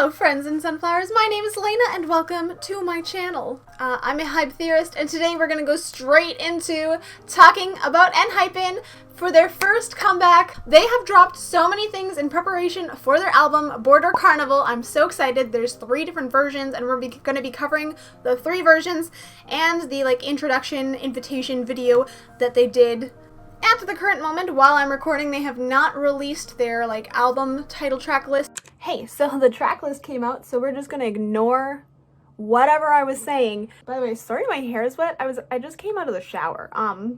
Hello friends and sunflowers, my name is Elena and welcome to my channel. I'm a hype theorist and today we're gonna go straight into talking about ENHYPEN for their first comeback. They have dropped so many things in preparation for their album Border Carnival. I'm so excited. There's 3 different versions and we're gonna be covering the 3 versions and the introduction invitation video that they did. At the current moment, while I'm recording, they have not released their album title track list. Hey, so the track list came out, so we're just gonna ignore whatever I was saying. By the way, sorry my hair is wet. I just came out of the shower.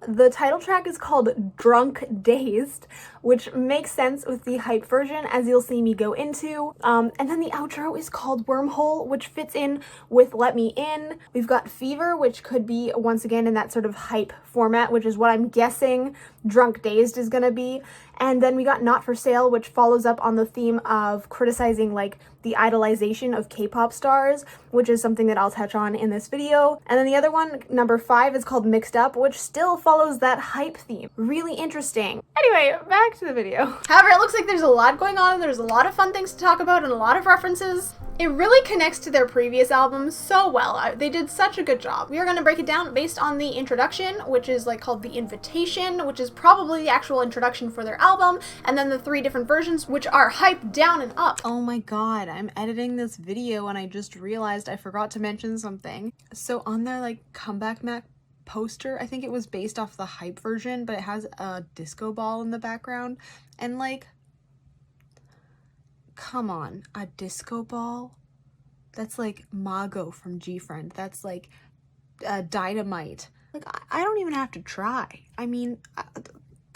The title track is called Drunk Dazed, which makes sense with the hype version, as you'll see me go into. And then the outro is called Wormhole, which fits in with Let Me In. We've got Fever, which could be, once again, in that sort of hype format, which is what I'm guessing Drunk Dazed is gonna be. And then we got Not For Sale, which follows up on the theme of criticizing the idolization of K-pop stars, which is something that I'll touch on in this video. And then the other one, number 5, is called Mixed Up, which still follows that hype theme. Really interesting. Anyway, back to the video. However, it looks like there's a lot going on and there's a lot of fun things to talk about and a lot of references. It really connects to their previous albums so well. They did such a good job. We are going to break it down based on the introduction, which is called The Invitation, which is probably the actual introduction for their album, and then the 3 different versions, which are hype down and up. Oh my god, I'm editing this video and I just realized I forgot to mention something. So on their comeback Mac poster, I think it was based off the hype version, but it has a disco ball in the background, and come on, a disco ball? That's Mago from G-Friend. That's Dynamite. I don't even have to try. I mean,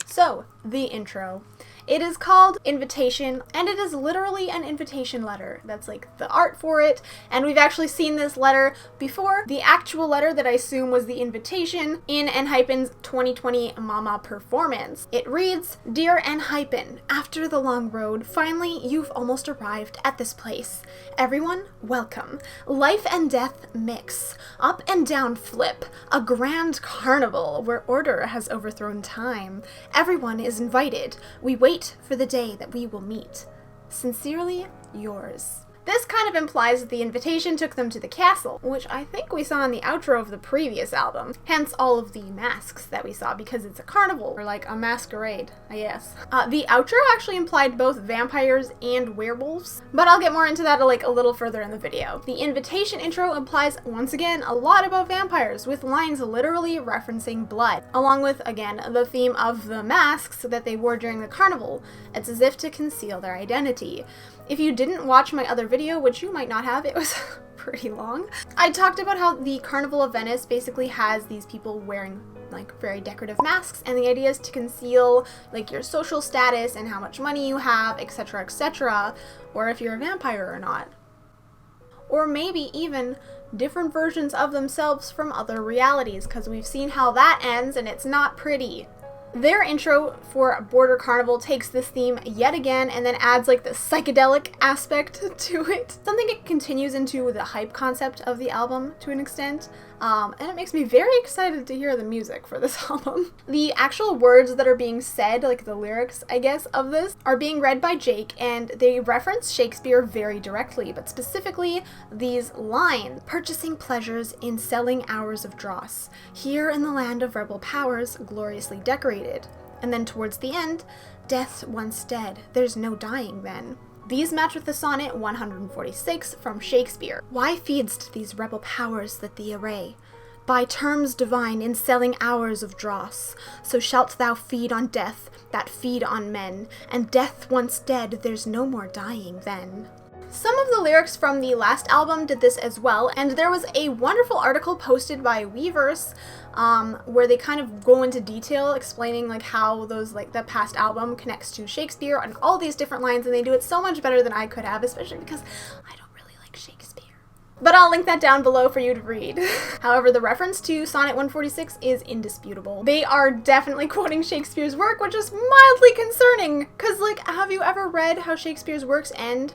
so, the intro. It is called Invitation, and it is literally an invitation letter. That's the art for it, and we've actually seen this letter before. The actual letter that I assume was the invitation in ENHYPEN's 2020 Mama performance. It reads, "Dear ENHYPEN, after the long road, finally you've almost arrived at this place. Everyone, welcome. Life and death mix. Up and down flip. A grand carnival where order has overthrown time. Everyone is invited. We wait for the day that we will meet. Sincerely, yours." This kind of implies that the invitation took them to the castle, which I think we saw in the outro of the previous album. Hence all of the masks that we saw, because it's a carnival, or a masquerade, I guess. The outro actually implied both vampires and werewolves, but I'll get more into that a little further in the video. The invitation intro implies, once again, a lot about vampires, with lines literally referencing blood, along with, again, the theme of the masks that they wore during the carnival. It's as if to conceal their identity. If you didn't watch my other video, which you might not have, it was pretty long, I talked about how the Carnival of Venice basically has these people wearing very decorative masks, and the idea is to conceal your social status and how much money you have, etc., etc., or if you're a vampire or not. Or maybe even different versions of themselves from other realities, because we've seen how that ends and it's not pretty. Their intro for Border Carnival takes this theme yet again and then adds the psychedelic aspect to it. Something it continues into the hype concept of the album to an extent, and it makes me very excited to hear the music for this album. The actual words that are being said, the lyrics, I guess, of this, are being read by Jake, and they reference Shakespeare very directly, but specifically these lines: "Purchasing pleasures in selling hours of dross, here in the land of rebel powers, gloriously decorated." And then towards the end, "Death's once dead, there's no dying then." These match with the sonnet 146 from Shakespeare. "Why feed'st these rebel powers that thee array? By terms divine in selling hours of dross, so shalt thou feed on death that feed on men, and death once dead, there's no more dying then." Some of the lyrics from the last album did this as well, and there was a wonderful article posted by Weverse where they kind of go into detail explaining how those the past album connects to Shakespeare and all these different lines, and they do it so much better than I could have, especially because I don't really like Shakespeare. But I'll link that down below for you to read. However, the reference to Sonnet 146 is indisputable. They are definitely quoting Shakespeare's work, which is mildly concerning, because have you ever read how Shakespeare's works end?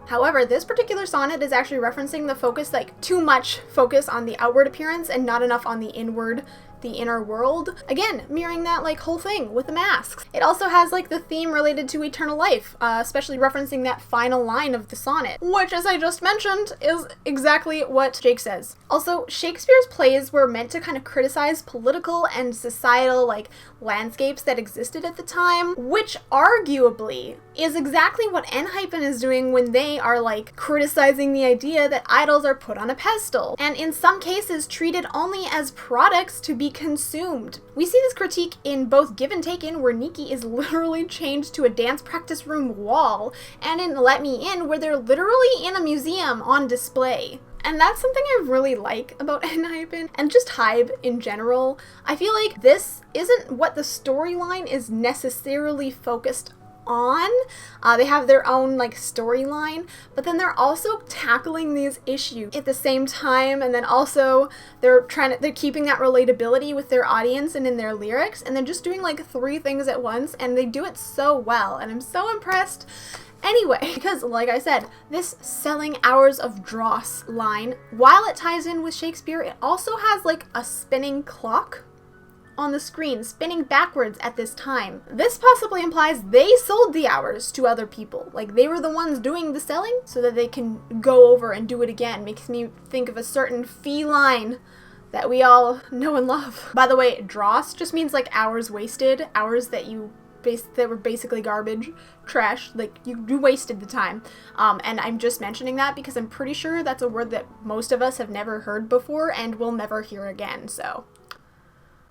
However, this particular sonnet is actually referencing the focus, too much focus on the outward appearance and not enough on the inward the inner world. Again, mirroring that like whole thing with the masks. It also has like the theme related to eternal life, especially referencing that final line of the sonnet, which, as I just mentioned, is exactly what Jake says. Also, Shakespeare's plays were meant to kind of criticize political and societal like landscapes that existed at the time, which arguably is exactly what ENHYPEN is doing when they are like criticizing the idea that idols are put on a pedestal, and in some cases treated only as products to be consumed. We see this critique in both Give and Taken, where Nikki is literally chained to a dance practice room wall, and in Let Me In, where they're literally in a museum on display. And that's something I really like about ENHYPEN, and just Hybe in general. I feel like this isn't what the storyline is necessarily focused on. They have their own like storyline, but then they're also tackling these issues at the same time, and then also they're keeping that relatability with their audience and in their lyrics, and they're just doing like 3 things at once, and they do it so well, and I'm so impressed. Anyway, because like I said, this selling hours of dross line, while it ties in with Shakespeare, it also has like a spinning clock on the screen, spinning backwards at this time. This possibly implies they sold the hours to other people. Like, they were the ones doing the selling so that they can go over and do it again. Makes me think of a certain feline that we all know and love. By the way, dross just means like hours wasted, hours that that were basically garbage, trash, like you wasted the time. And I'm just mentioning that because I'm pretty sure that's a word that most of us have never heard before and will never hear again, so.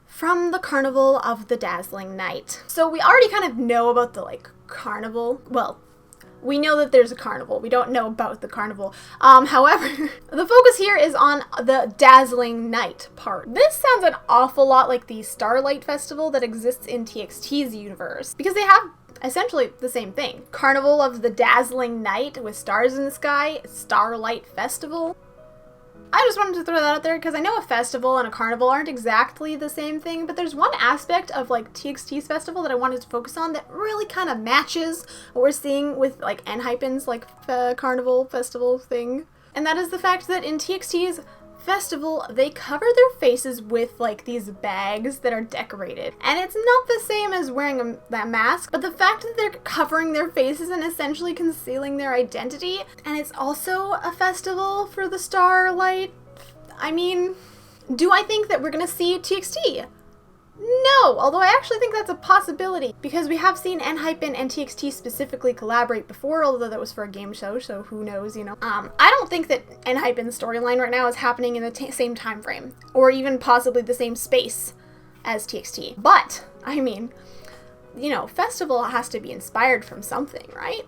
From the Carnival of the Dazzling Night. So we already kind of know about the like carnival. Well, we know that there's a carnival. We don't know about the carnival. However, the focus here is on the Dazzling Night part. This sounds an awful lot like the Starlight Festival that exists in TXT's universe, because they have essentially the same thing. Carnival of the Dazzling Night with stars in the sky, Starlight Festival. I just wanted to throw that out there because I know a festival and a carnival aren't exactly the same thing, but there's one aspect of like TXT's festival that I wanted to focus on that really kind of matches what we're seeing with like ENHYPEN's like carnival festival thing. And that is the fact that in TXT's festival, they cover their faces with like these bags that are decorated. And it's not the same as wearing that mask, but the fact that they're covering their faces and essentially concealing their identity, and it's also a festival for the Starlight. I mean, do I think that we're gonna see TXT? No, although I actually think that's a possibility, because we have seen ENHYPEN and TXT specifically collaborate before, although that was for a game show, so who knows, you know. I don't think that ENHYPEN's storyline right now is happening in the same time frame, or even possibly the same space as TXT. But, I mean, you know, festival has to be inspired from something, right?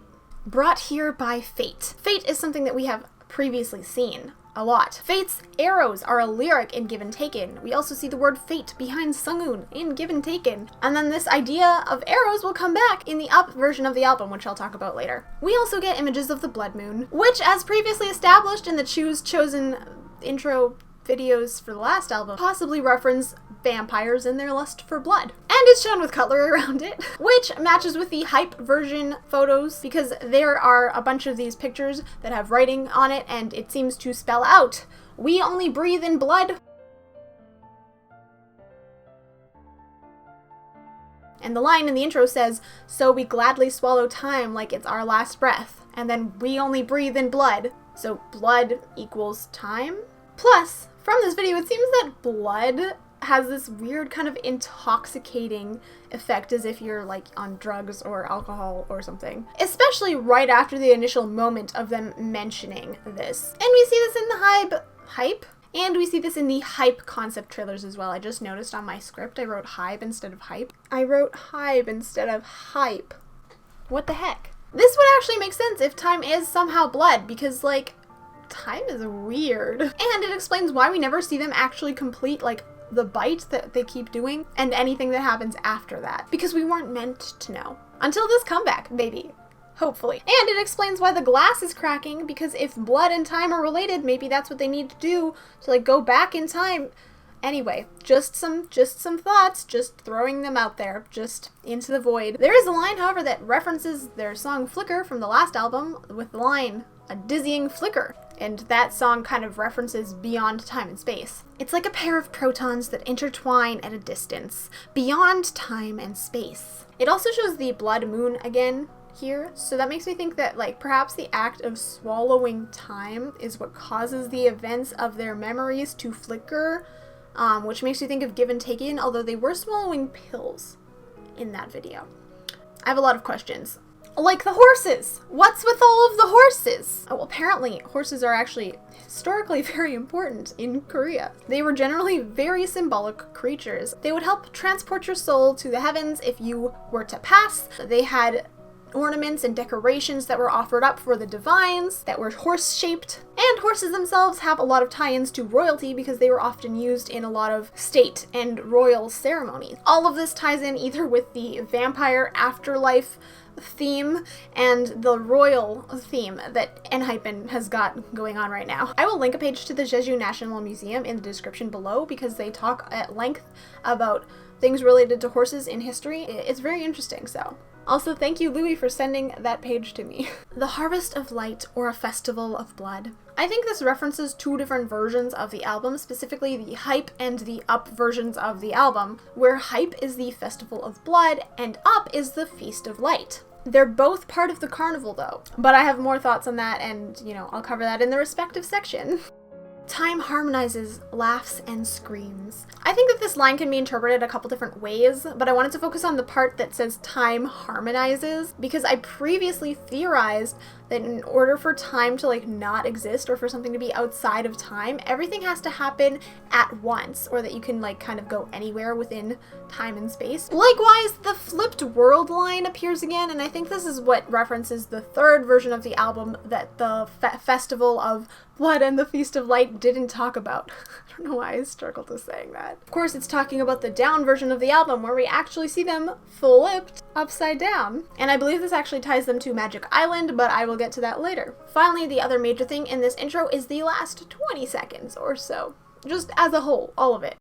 Brought here by fate. Fate is something that we have previously seen a lot. Fate's arrows are a lyric in Give and Taken. We also see the word fate behind Sungoon in Give and Taken. And then this idea of arrows will come back in the Up version of the album, which I'll talk about later. We also get images of the blood moon, which, as previously established in the chosen intro videos for the last album, possibly reference vampires and their lust for blood. And it's shown with cutlery around it, which matches with the hype version photos, because there are a bunch of these pictures that have writing on it, and it seems to spell out, "We only breathe in blood." And the line in the intro says, "So we gladly swallow time like it's our last breath." And then "we only breathe in blood." So blood equals time? Plus, from this video, it seems that blood has this weird kind of intoxicating effect, as if you're like on drugs or alcohol or something. Especially right after the initial moment of them mentioning this. And we see this in the hype? And we see this in the hype concept trailers as well. I just noticed on my script I wrote hype instead of hype. I wrote hype instead of hype. What the heck? This would actually make sense if time is somehow blood, because like, time is weird. And it explains why we never see them actually complete like the bite that they keep doing and anything that happens after that, because we weren't meant to know. Until this comeback, maybe. Hopefully. And it explains why the glass is cracking, because if blood and time are related, maybe that's what they need to do to like go back in time. Anyway, just some thoughts, just throwing them out there, just into the void. There is a line, however, that references their song Flicker from the last album with the line, "a dizzying flicker." And that song kind of references beyond time and space. It's like a pair of protons that intertwine at a distance, beyond time and space. It also shows the blood moon again here, so that makes me think that, like, perhaps the act of swallowing time is what causes the events of their memories to flicker, which makes me think of Give and Taken, although they were swallowing pills in that video. I have a lot of questions. Like the horses! What's with all of the horses? Oh, well, apparently horses are actually historically very important in Korea. They were generally very symbolic creatures. They would help transport your soul to the heavens if you were to pass. They had ornaments and decorations that were offered up for the divines that were horse-shaped. And horses themselves have a lot of tie-ins to royalty because they were often used in a lot of state and royal ceremonies. All of this ties in either with the vampire afterlife theme and the royal theme that ENHYPEN has got going on right now. I will link a page to the Jeju National Museum in the description below because they talk at length about things related to horses in history. It's very interesting, so. Also, thank you, Louis, for sending that page to me. The Harvest of Light, or a Festival of Blood. I think this references two different versions of the album, specifically the Hype and the Up versions of the album, where Hype is the Festival of Blood and Up is the Feast of Light. They're both part of the carnival, though, but I have more thoughts on that, and, you know, I'll cover that in the respective section. Time harmonizes laughs and screams. I think that this line can be interpreted a couple different ways, but I wanted to focus on the part that says time harmonizes because I previously theorized that in order for time to, like, not exist or for something to be outside of time, everything has to happen at once, or that you can, like, kind of go anywhere within time and space. Likewise, the flipped world line appears again, and I think this is what references the third version of the album that the Festival of Blood and the Feast of Light didn't talk about. I don't know why I struggled with saying that. Of course, it's talking about the down version of the album where we actually see them flipped upside down. And I believe this actually ties them to Magic Island, but I will get to that later. Finally, the other major thing in this intro is the last 20 seconds or so. Just as a whole, all of it.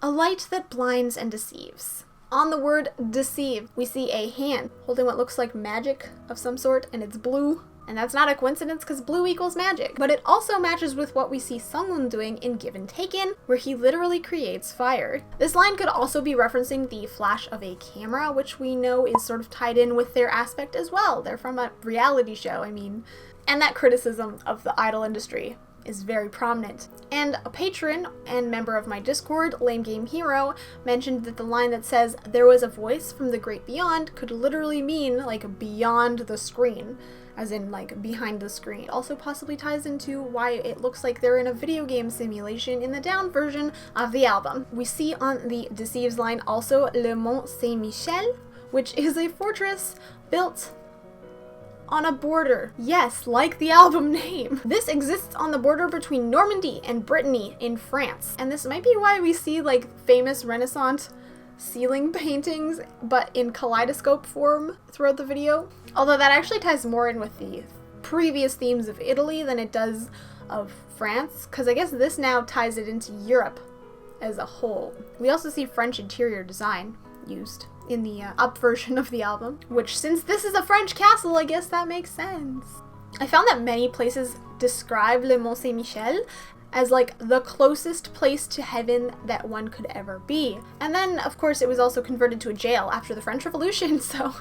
A light that blinds and deceives. On the word deceive, we see a hand holding what looks like magic of some sort, and it's blue. And that's not a coincidence because blue equals magic. But it also matches with what we see Sungwon doing in Give and Taken, where he literally creates fire. This line could also be referencing the flash of a camera, which we know is sort of tied in with their aspect as well. They're from a reality show, I mean. And that criticism of the idol industry is very prominent. And a patron and member of my Discord, Lame Game Hero, mentioned that the line that says, "There was a voice from the great beyond," could literally mean, like, beyond the screen. As in, like, behind the screen. It also possibly ties into why it looks like they're in a video game simulation in the down version of the album. We see on the Deceives line also Le Mont Saint-Michel, which is a fortress built on a border. Yes, like the album name. This exists on the border between Normandy and Brittany in France. And this might be why we see, like, famous Renaissance ceiling paintings, but in kaleidoscope form throughout the video. Although that actually ties more in with the previous themes of Italy than it does of France, because I guess this now ties it into Europe as a whole. We also see French interior design used in the up version of the album, which, since this is a French castle, I guess that makes sense. I found that many places describe Le Mont Saint-Michel as, like, the closest place to heaven that one could ever be. And then, of course, it was also converted to a jail after the French Revolution, so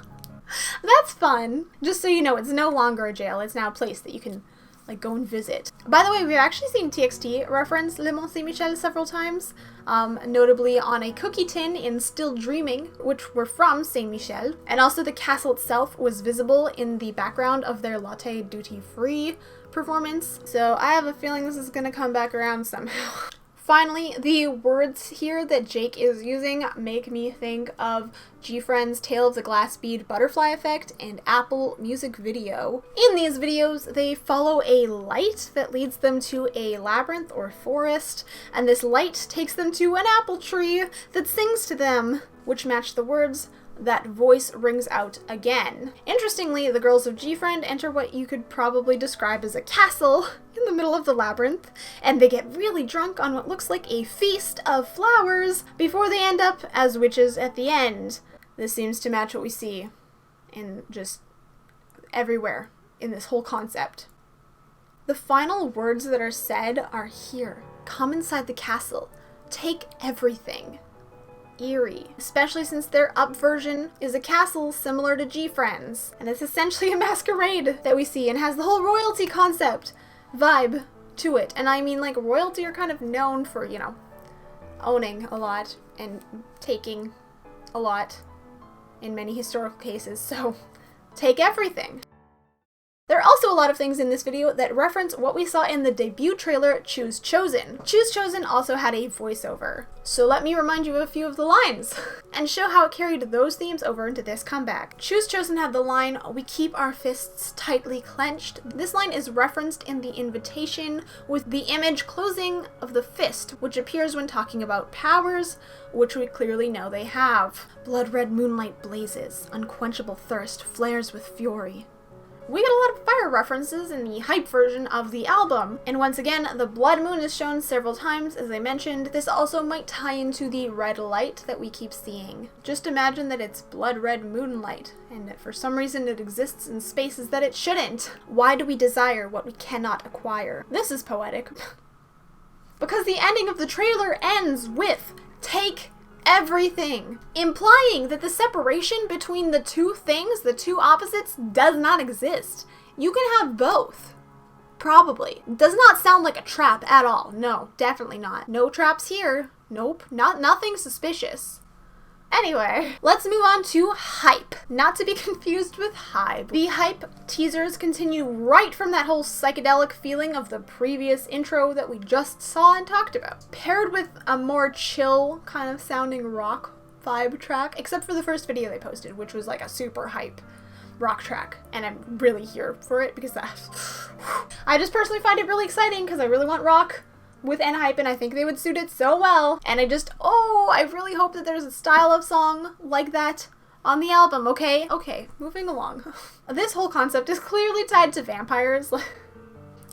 that's fun. Just so you know, it's no longer a jail, it's now a place that you can, like, go and visit. By the way, we've actually seen TXT reference Le Mont Saint-Michel several times, notably on a cookie tin in Still Dreaming, which were from Saint-Michel. And also the castle itself was visible in the background of their latte duty-free performance, so I have a feeling this is gonna come back around somehow. Finally, the words here that Jake is using make me think of GFriend's Tale of the Glass Bead Butterfly Effect and Apple music video. In these videos, they follow a light that leads them to a labyrinth or forest, and this light takes them to an apple tree that sings to them, which match the words that voice rings out again. Interestingly, the girls of G-Friend enter what you could probably describe as a castle in the middle of the labyrinth, and they get really drunk on what looks like a feast of flowers before they end up as witches at the end. This seems to match what we see in just everywhere in this whole concept. The final words that are said are here. Come inside the castle. Take everything. Eerie, especially since their up version is a castle similar to G-Friend's, and it's essentially a masquerade that we see and has the whole royalty concept vibe to it. And I mean, like, royalty are kind of known for, you know, owning a lot and taking a lot in many historical cases, so take everything. There are also a lot of things in this video that reference what we saw in the debut trailer, Choose Chosen. Choose Chosen also had a voiceover, so let me remind you of a few of the lines and show how it carried those themes over into this comeback. Choose Chosen had the line, "We keep our fists tightly clenched." This line is referenced in the invitation with the image closing of the fist, which appears when talking about powers, which we clearly know they have. Blood red moonlight blazes, unquenchable thirst flares with fury. We get a lot of fire references in the hype version of the album, and once again, the blood moon is shown several times, as I mentioned. This also might tie into the red light that we keep seeing. Just imagine that it's blood red moonlight, and that for some reason it exists in spaces that it shouldn't. Why do we desire what we cannot acquire? This is poetic. Because the ending of the trailer ends with, "Take everything," implying that the separation between the two things, the two opposites, does not exist. You can have both. Probably. Does not sound like a trap at all. No, definitely not. No traps here. Nope. Nothing suspicious. Anyway, let's move on to hype. Not to be confused with hype. The hype teasers continue right from that whole psychedelic feeling of the previous intro that we just saw and talked about, paired with a more chill kind of sounding rock vibe track, except for the first video they posted, which was like a super hype rock track, and I'm really here for it because I just personally find it really exciting because I really want rock with ENHYPEN. I think they would suit it so well, and I really hope that there's a style of song like that on the album, okay? Okay, moving along. This whole concept is clearly tied to vampires.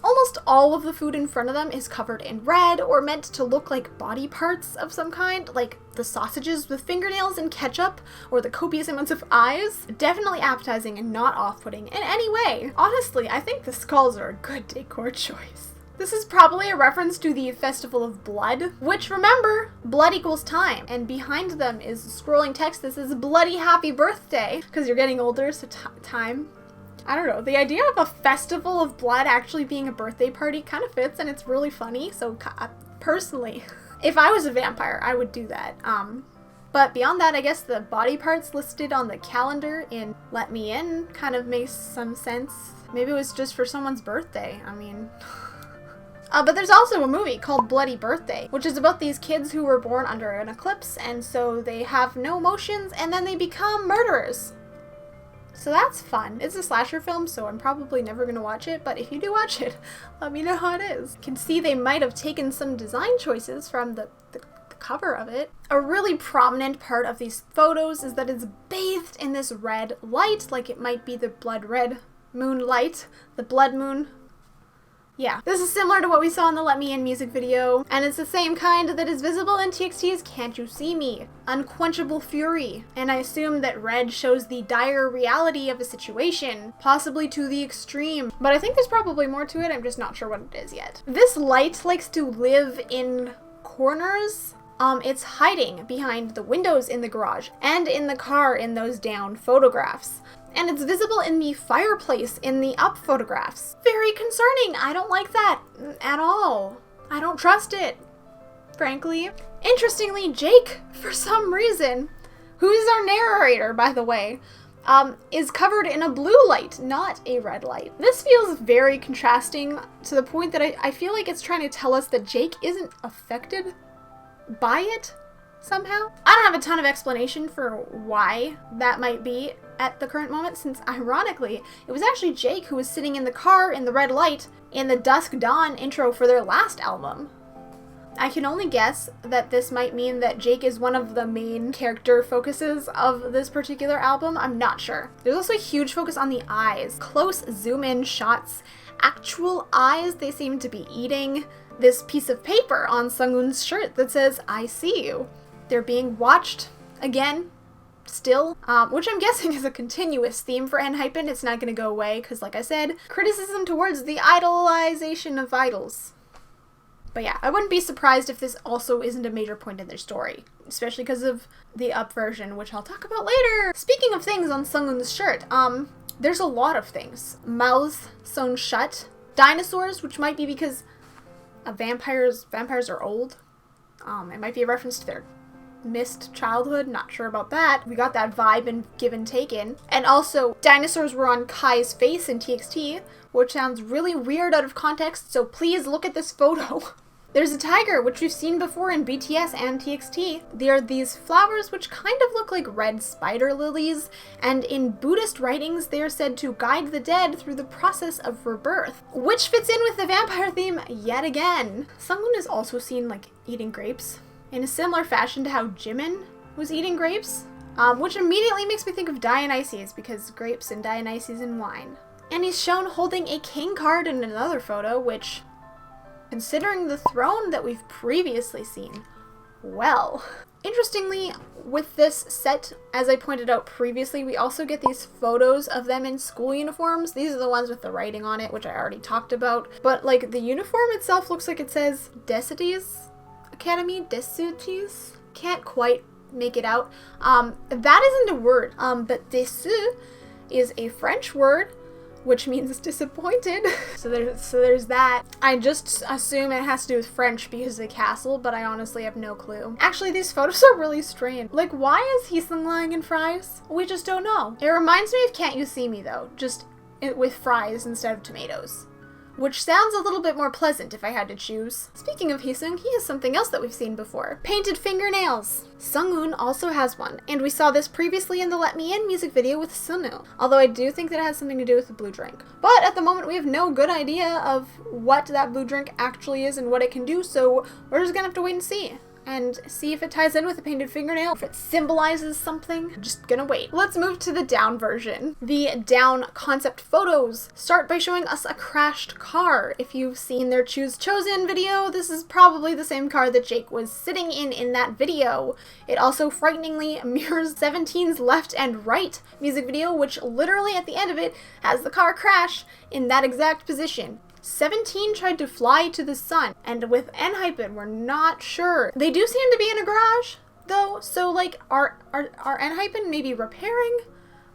Almost all of the food in front of them is covered in red or meant to look like body parts of some kind, like the sausages with fingernails and ketchup, or the copious amounts of eyes. Definitely appetizing and not off-putting in any way. Honestly, I think the skulls are a good decor choice. This is probably a reference to the Festival of Blood, which, remember, blood equals time, and behind them is scrolling text that says bloody happy birthday, because you're getting older, so time. I don't know, the idea of a Festival of Blood actually being a birthday party kind of fits, and it's really funny, so personally, if I was a vampire, I would do that. But beyond that, I guess the body parts listed on the calendar in Let Me In kind of makes some sense. Maybe it was just for someone's birthday, I mean... but there's also a movie called Bloody Birthday, which is about these kids who were born under an eclipse, and so they have no emotions, and then they become murderers. So that's fun. It's a slasher film, so I'm probably never gonna watch it, but if you do watch it, let me know how it is. You can see they might have taken some design choices from the cover of it. A really prominent part of these photos is that it's bathed in this red light, like it might be the blood red moonlight, the blood moon. Yeah, this is similar to what we saw in the Let Me In music video, and it's the same kind that is visible in TXT's Can't You See Me? Unquenchable fury, and I assume that red shows the dire reality of a situation, possibly to the extreme, but I think there's probably more to it, I'm just not sure what it is yet. This light likes to live in corners. It's hiding behind the windows in the garage, and in the car in those down photographs. And it's visible in the fireplace in the up photographs. Very concerning. I don't like that at all. I don't trust it, frankly. Interestingly, Jake, for some reason, who is our narrator, by the way, is covered in a blue light, not a red light. This feels very contrasting to the point that I feel like it's trying to tell us that Jake isn't affected by it somehow. I don't have a ton of explanation for why that might be at the current moment, since ironically, it was actually Jake who was sitting in the car in the red light in the Dusk Dawn intro for their last album. I can only guess that this might mean that Jake is one of the main character focuses of this particular album. I'm not sure. There's also a huge focus on the eyes. Close zoom-in shots. Actual eyes. They seem to be eating this piece of paper on Sungwoon's shirt that says, "I see you." They're being watched again, still, which I'm guessing is a continuous theme for ENHYPEN. It's not going to go away because, like I said, criticism towards the idolization of idols. But yeah, I wouldn't be surprised if this also isn't a major point in their story, especially because of the up version, which I'll talk about later. Speaking of things on Sungwoon's shirt, there's a lot of things. Mouths sewn shut, dinosaurs, which might be because vampires are old. It might be a reference to their missed childhood, not sure about that. We got that vibe in Given Taken. And also, dinosaurs were on Kai's face in TXT, which sounds really weird out of context, so please look at this photo. There's a tiger, which we've seen before in BTS and TXT. There are these flowers which kind of look like red spider lilies, and in Buddhist writings they are said to guide the dead through the process of rebirth, which fits in with the vampire theme yet again. Sungwoon is also seen like eating grapes, in a similar fashion to how Jimin was eating grapes, which immediately makes me think of Dionysus, because grapes and Dionysus and wine. And he's shown holding a king card in another photo, which, considering the throne that we've previously seen, well. Interestingly, with this set, as I pointed out previously, we also get these photos of them in school uniforms. These are the ones with the writing on it, which I already talked about. But like the uniform itself looks like it says Decities Academy, Decities. Can't quite make it out. That isn't a word, but déçu is a French word, which means disappointed. So there's that. I just assume it has to do with French because of the castle, but I honestly have no clue. Actually, these photos are really strange. Like, why is Heesung lying in fries? We just don't know. It reminds me of Can't You See Me though, just with fries instead of tomatoes, which sounds a little bit more pleasant if I had to choose. Speaking of Heesung, he has something else that we've seen before. Painted fingernails. Sungwoon also has one, and we saw this previously in the Let Me In music video with Sunu, although I do think that it has something to do with the blue drink. But at the moment we have no good idea of what that blue drink actually is and what it can do, so we're just gonna have to wait and see if it ties in with the painted fingernail, if it symbolizes something. I'm just gonna wait. Let's move to the down version. The down concept photos start by showing us a crashed car. If you've seen their Choose Chosen video, this is probably the same car that Jake was sitting in that video. It also frighteningly mirrors 17's Left and Right music video, which literally at the end of it has the car crash in that exact position. 17 tried to fly to the sun, and with ENHYPEN, we're not sure. They do seem to be in a garage, though, so like, are ENHYPEN maybe repairing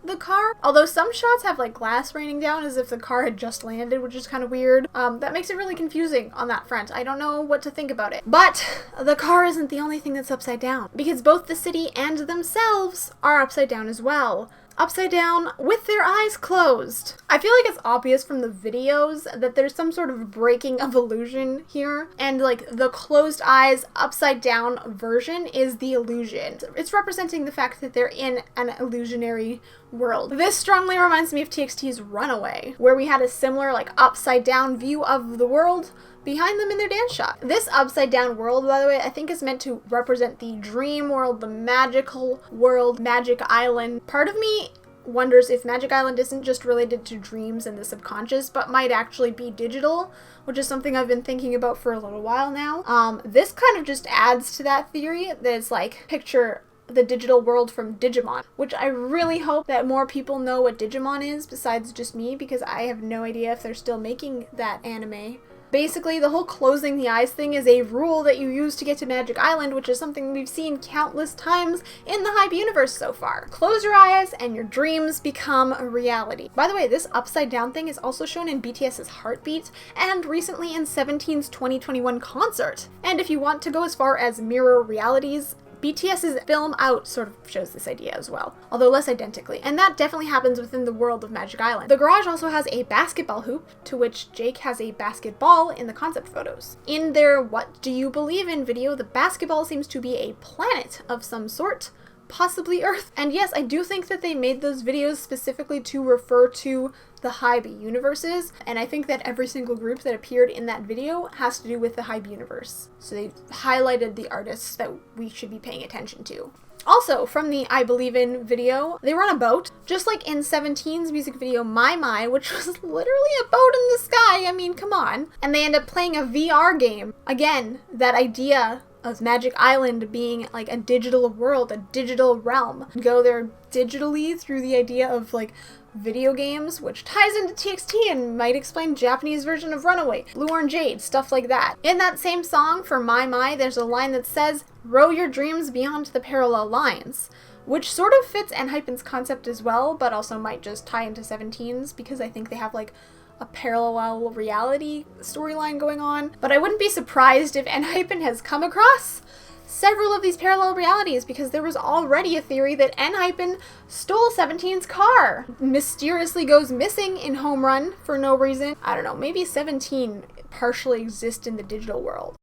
the car? Although some shots have like glass raining down as if the car had just landed, which is kind of weird. That makes it really confusing on that front. I don't know what to think about it. But the car isn't the only thing that's upside down, because both the city and themselves are upside down as well. Upside down with their eyes closed. I feel like it's obvious from the videos that there's some sort of breaking of illusion here, and like the closed eyes upside down version is the illusion. It's representing the fact that they're in an illusionary world. This strongly reminds me of TXT's Runaway, where we had a similar like upside down view of the world behind them in their dance shot. This upside down world, by the way, I think is meant to represent the dream world, the magical world, Magic Island. Part of me wonders if Magic Island isn't just related to dreams and the subconscious, but might actually be digital, which is something I've been thinking about for a little while now. This kind of just adds to that theory that it's like, picture the digital world from Digimon, which I really hope that more people know what Digimon is besides just me, because I have no idea if they're still making that anime. Basically, the whole closing the eyes thing is a rule that you use to get to Magic Island, which is something we've seen countless times in the HYPE universe so far. Close your eyes and your dreams become a reality. By the way, this upside down thing is also shown in BTS's Heartbeat and recently in 17's 2021 concert. And if you want to go as far as mirror realities, BTS's Film Out sort of shows this idea as well, although less identically, and that definitely happens within the world of Magic Island. The garage also has a basketball hoop, to which Jake has a basketball in the concept photos. In their What Do You Believe In video, the basketball seems to be a planet of some sort, possibly Earth. And yes, I do think that they made those videos specifically to refer to the Hype universes, and I think that every single group that appeared in that video has to do with the Hype universe. So they highlighted the artists that we should be paying attention to. Also, from the I Believe In video, they were on a boat, just like in 17's music video My, which was literally a boat in the sky. I mean, come on. And they end up playing a VR game. Again, that idea of Magic Island being like a digital world, a digital realm. Go there digitally through the idea of like video games, which ties into TXT and might explain Japanese version of Runaway, Blue Orange Jade, stuff like that. In that same song for My, there's a line that says, "Row your dreams beyond the parallel lines," which sort of fits ENHYPEN's concept as well, but also might just tie into 17's because I think they have like a parallel reality storyline going on. But I wouldn't be surprised if ENHYPEN has come across several of these parallel realities, because there was already a theory that ENHYPEN stole 17's car, mysteriously goes missing in Home Run for no reason. I don't know, maybe 17 partially exists in the digital world.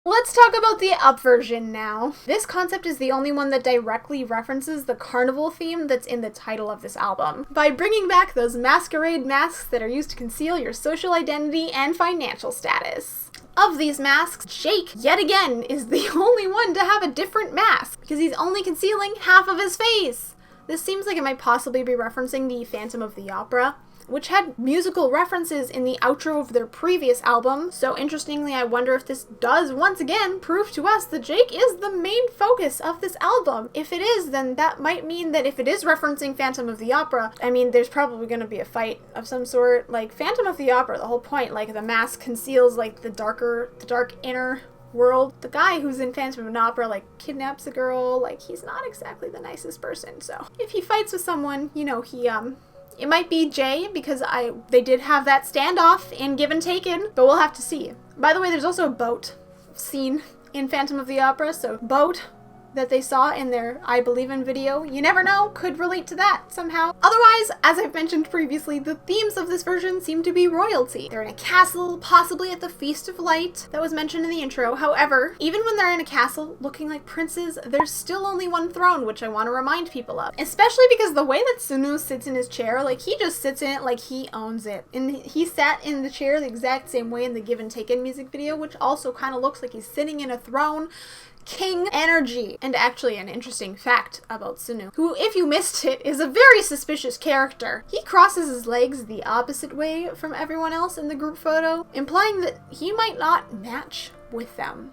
Let's talk about the up version now. This concept is the only one that directly references the carnival theme that's in the title of this album, by bringing back those masquerade masks that are used to conceal your social identity and financial status. Of these masks, Jake, yet again, is the only one to have a different mask, because he's only concealing half of his face. This seems like it might possibly be referencing the Phantom of the Opera, which had musical references in the outro of their previous album, so interestingly I wonder if this does once again prove to us that Jake is the main focus of this album. If it is, then that might mean that if it is referencing Phantom of the Opera, I mean, there's probably going to be a fight of some sort. Like, Phantom of the Opera, the whole point, like, the mask conceals, like, the dark inner world. The guy who's in Phantom of the Opera, like, kidnaps a girl, like, he's not exactly the nicest person, so if he fights with someone, you know, it might be Jay, because they did have that standoff in Give and Taken, but we'll have to see. By the way, there's also a boat scene in Phantom of the Opera, so boat that they saw in their I Believe In video, you never know, could relate to that somehow. Otherwise, as I've mentioned previously, the themes of this version seem to be royalty. They're in a castle, possibly at the Feast of Light, that was mentioned in the intro. However, even when they're in a castle looking like princes, there's still only one throne, which I want to remind people of. Especially because the way that Sunu sits in his chair, like, he just sits in it like he owns it. And he sat in the chair the exact same way in the Give and Taken music video, which also kind of looks like he's sitting in a throne. King energy. And actually an interesting fact about Sunu, who, if you missed it, is a very suspicious character. He crosses his legs the opposite way from everyone else in the group photo, implying that he might not match with them.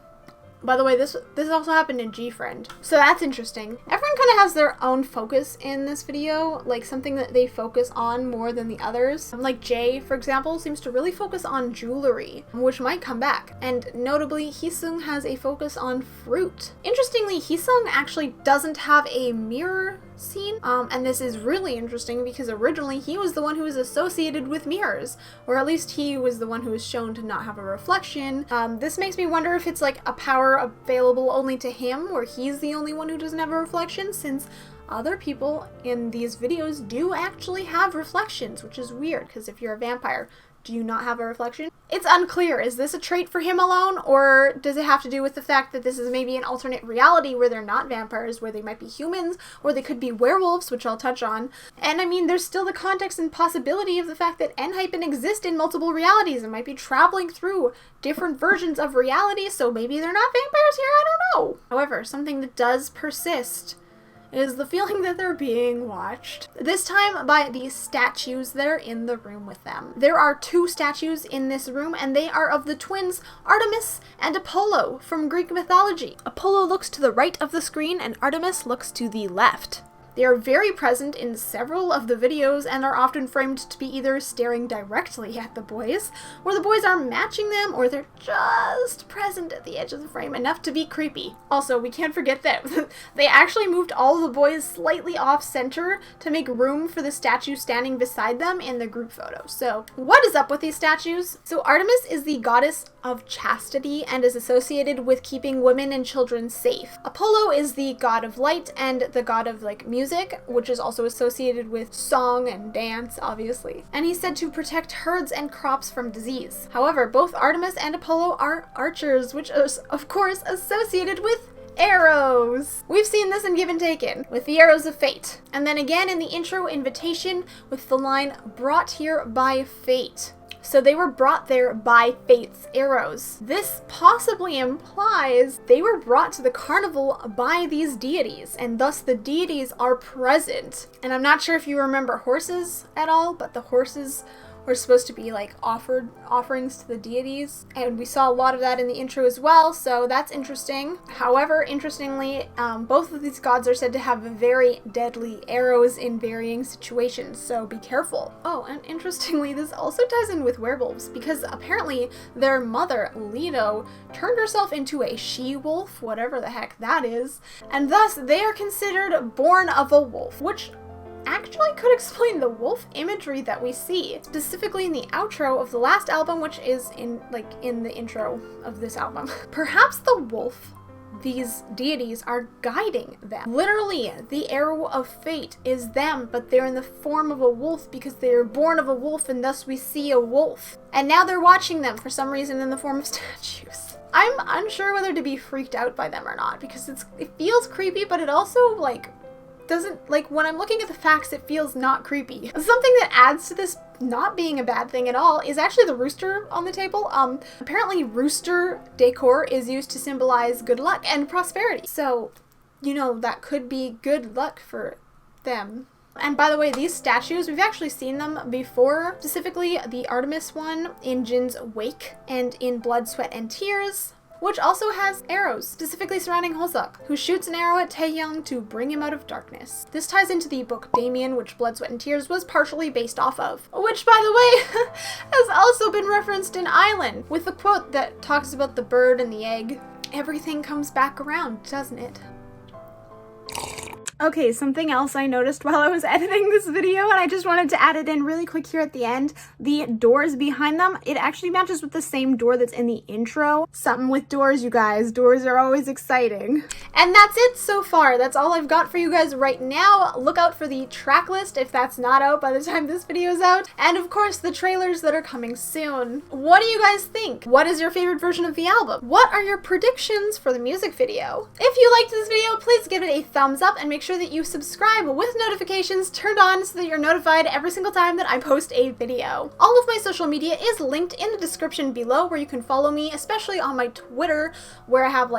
By the way, this also happened in G-Friend, so that's interesting. Everyone kind of has their own focus in this video, like something that they focus on more than the others. Like Jay, for example, seems to really focus on jewelry, which might come back. And notably, Heesung has a focus on fruit. Interestingly, Heesung actually doesn't have a mirror scene, and this is really interesting because originally he was the one who was associated with mirrors, or at least he was the one who was shown to not have a reflection. This makes me wonder if it's like a power available only to him, where he's the only one who doesn't have a reflection, since other people in these videos do actually have reflections, which is weird, because if you're a vampire, do you not have a reflection? It's unclear. Is this a trait for him alone, or does it have to do with the fact that this is maybe an alternate reality where they're not vampires, where they might be humans, or they could be werewolves, which I'll touch on. And I mean, there's still the context and possibility of the fact that ENHYPEN exist in multiple realities and might be traveling through different versions of reality, so maybe they're not vampires here, I don't know. However, something that does persist is the feeling that they're being watched. This time by the statues that are in the room with them. There are two statues in this room, and they are of the twins Artemis and Apollo from Greek mythology. Apollo looks to the right of the screen and Artemis looks to the left. They are very present in several of the videos and are often framed to be either staring directly at the boys, or the boys are matching them, or they're just present at the edge of the frame enough to be creepy. Also, we can't forget that they actually moved all the boys slightly off center to make room for the statue standing beside them in the group photo. So, what is up with these statues? So Artemis is the goddess of chastity and is associated with keeping women and children safe. Apollo is the god of light and the god of music, which is also associated with song and dance, obviously. And he's said to protect herds and crops from disease. However, both Artemis and Apollo are archers, which is, of course, associated with arrows. We've seen this in Give and Taken with the arrows of fate. And then again in the intro invitation with the line, brought here by fate. So they were brought there by fate's arrows. This possibly implies they were brought to the carnival by these deities, and thus the deities are present. And I'm not sure if you remember horses at all, but the horses were supposed to be like offerings to the deities, and we saw a lot of that in the intro as well, so that's interesting. However, interestingly, both of these gods are said to have very deadly arrows in varying situations, so be careful. Oh, and interestingly, this also ties in with werewolves, because apparently their mother, Leto, turned herself into a she-wolf, whatever the heck that is, and thus they are considered born of a wolf, which actually could explain the wolf imagery that we see, specifically in the outro of the last album, which is in the intro of this album. Perhaps the wolf these deities are guiding them. Literally, the arrow of fate is them, but they're in the form of a wolf because they're born of a wolf, and thus we see a wolf. And now they're watching them for some reason in the form of statues. I'm unsure whether to be freaked out by them or not, because it feels creepy, but it also doesn't, when I'm looking at the facts, it feels not creepy. Something that adds to this not being a bad thing at all is actually the rooster on the table. Apparently rooster decor is used to symbolize good luck and prosperity. So, that could be good luck for them. And by the way, these statues, we've actually seen them before, specifically the Artemis one in Jin's Wake and in Blood, Sweat, and Tears, which also has arrows, specifically surrounding Hosuk, who shoots an arrow at Taehyung to bring him out of darkness. This ties into the book Damien, which Blood, Sweat, and Tears was partially based off of, which, by the way, has also been referenced in Island, with the quote that talks about the bird and the egg. Everything comes back around, doesn't it? Okay, something else I noticed while I was editing this video, and I just wanted to add it in really quick here at the end. The doors behind them, it actually matches with the same door that's in the intro. Something with doors, you guys. Doors are always exciting. And that's it so far. That's all I've got for you guys right now. Look out for the track list if that's not out by the time this video is out. And of course, the trailers that are coming soon. What do you guys think? What is your favorite version of the album? What are your predictions for the music video? If you liked this video, please give it a thumbs up and make sure that you subscribe with notifications turned on so that you're notified every single time that I post a video. All of my social media is linked in the description below, where you can follow me, especially on my Twitter, where I have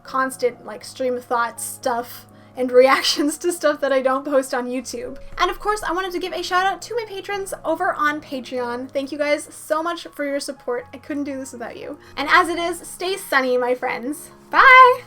constant stream of thoughts stuff and reactions to stuff that I don't post on YouTube. And of course, I wanted to give a shout out to my patrons over on Patreon. Thank you guys so much for your support. I couldn't do this without you. And as it is, stay sunny, my friends. Bye!